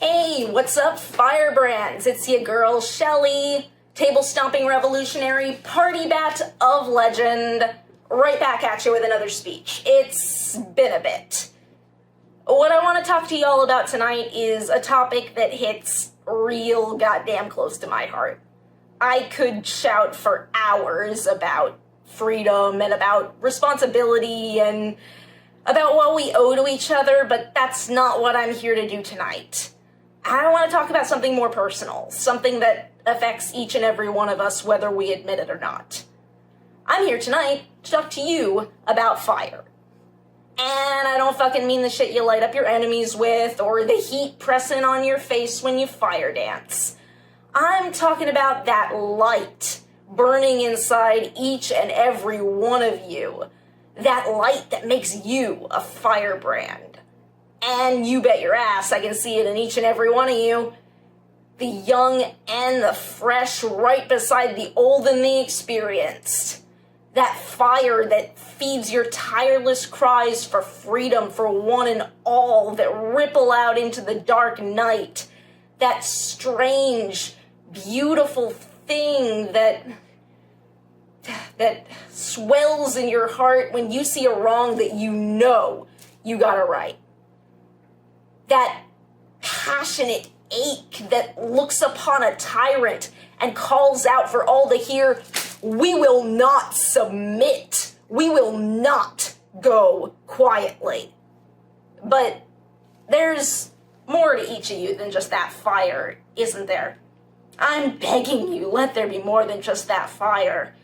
Hey, what's up, firebrands? It's your girl, Shelly, table-stomping revolutionary, party bat of legend, right back at you with another speech. It's been a bit. What I want to talk to y'all about tonight is a topic that hits real goddamn close to my heart. I could shout for hours about freedom and about responsibility and about what we owe to each other, but that's not what I'm here to do tonight. I want to talk about something more personal, something that affects each and every one of us, whether we admit it or not. I'm here tonight to talk to you about fire. And I don't fucking mean the shit you light up your enemies with, or the heat pressing on your face when you fire dance. I'm talking about that light burning inside each and every one of you. That light that makes you a firebrand. And you bet your ass I can see it in each and every one of you. The young and the fresh, right beside the old and the experienced. That fire that feeds your tireless cries for freedom for one and all that ripple out into the dark night. That strange, beautiful thing that swells in your heart when you see a wrong that you know you got it right. That passionate ache that looks upon a tyrant and calls out for all to hear, we will not submit. We will not go quietly. But there's more to each of you than just that fire, isn't there? I'm begging you, let there be more than just that fire.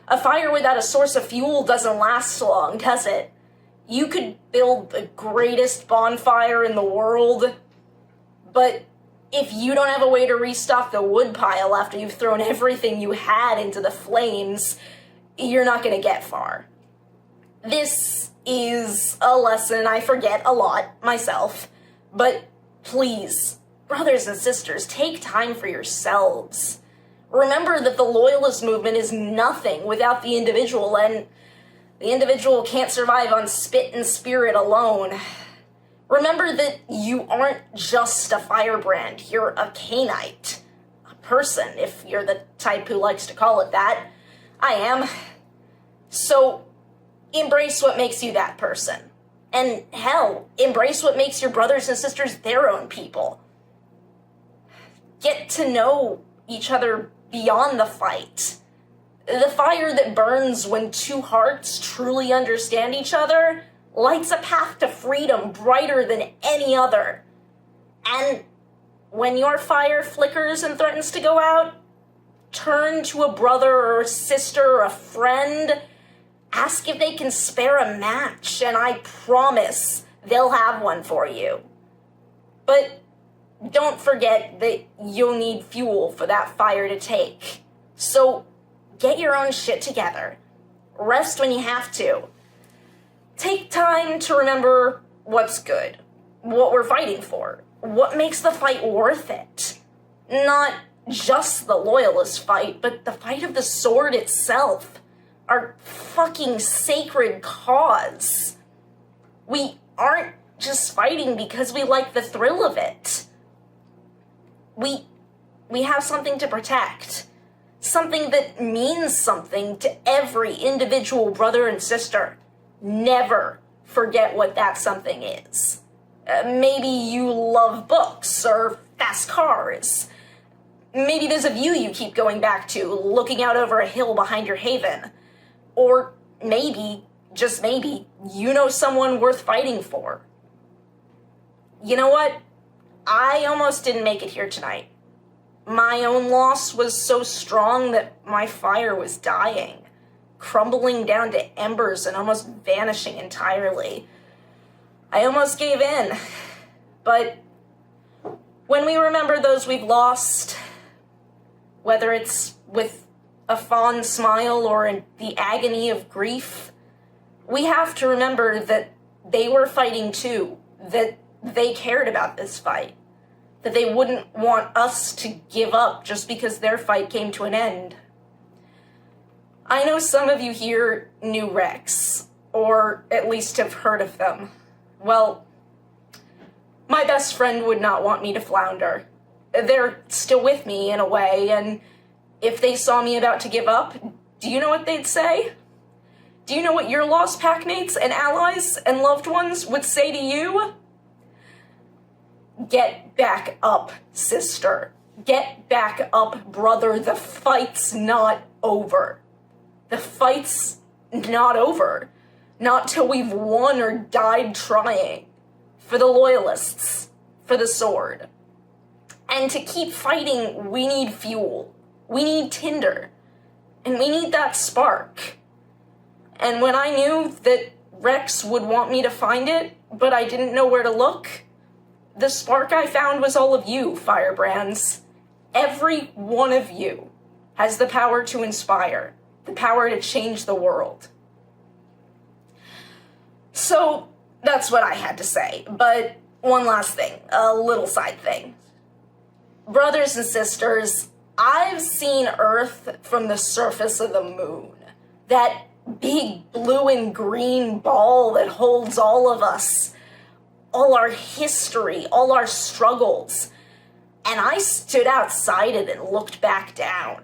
A fire without a source of fuel doesn't last long, does it? You could build the greatest bonfire in the world, but if you don't have a way to restock the wood pile after you've thrown everything you had into the flames, you're not going to get far. This is a lesson I forget a lot myself, but please, brothers and sisters, take time for yourselves. Remember that the Loyalist movement is nothing without the individual, and the individual can't survive on spit and spirit alone. Remember that you aren't just a firebrand, you're a Cainite. A person, if you're the type who likes to call it that. I am. So, embrace what makes you that person. And hell, embrace what makes your brothers and sisters their own people. Get to know each other beyond the fight. The fire that burns when two hearts truly understand each other lights a path to freedom brighter than any other. And when your fire flickers and threatens to go out, turn to a brother or a sister or a friend, ask if they can spare a match, and I promise they'll have one for you. But don't forget that you'll need fuel for that fire to take. So get your own shit together. Rest when you have to. Take time to remember what's good, what we're fighting for, what makes the fight worth it. Not just the Loyalist fight, but the fight of the sword itself. Our fucking sacred cause. We aren't just fighting because we like the thrill of it. We have something to protect. Something that means something to every individual brother and sister. Never forget what that something is. Maybe you love books or fast cars. Maybe there's a view you keep going back to, looking out over a hill behind your haven. Or maybe, just maybe, you know someone worth fighting for. You know what? I almost didn't make it here tonight. My own loss was so strong that my fire was dying, crumbling down to embers and almost vanishing entirely. I almost gave in, but when we remember those we've lost, whether it's with a fond smile or in the agony of grief, we have to remember that they were fighting too, that they cared about this fight. That they wouldn't want us to give up just because their fight came to an end. I know some of you here knew Rex, or at least have heard of them. Well, My best friend would not want me to flounder. They're still with me in a way, and if they saw me about to give up, do you know what they'd say? Do you know what your lost packmates and allies and loved ones would say to you? Get back up, sister. Get back up, brother. The fight's not over. The fight's not over. Not till we've won or died trying. For the Loyalists. For the sword. And to keep fighting, we need fuel. We need tinder. And we need that spark. And when I knew that Rex would want me to find it, but I didn't know where to look, the spark I found was all of you, firebrands. Every one of you has the power to inspire, the power to change the world. So that's what I had to say. But one last thing, a little side thing. Brothers and sisters, I've seen Earth from the surface of the moon. That big blue and green ball that holds all of us, all our history, all our struggles. And I stood outside it and looked back down.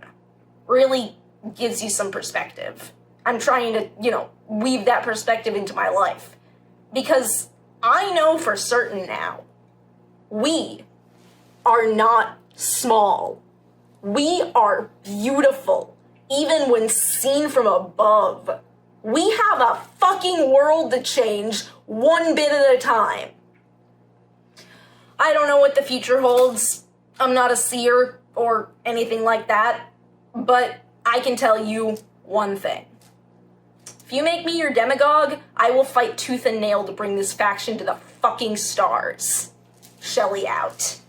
Really gives you some perspective. I'm trying to, weave that perspective into my life. Because I know for certain now, we are not small. We are beautiful, even when seen from above. We have a fucking world to change one bit at a time. I don't know what the future holds. I'm not a seer or anything like that, but I can tell you one thing. If you make me your demagogue, I will fight tooth and nail to bring this faction to the fucking stars. Shelly out.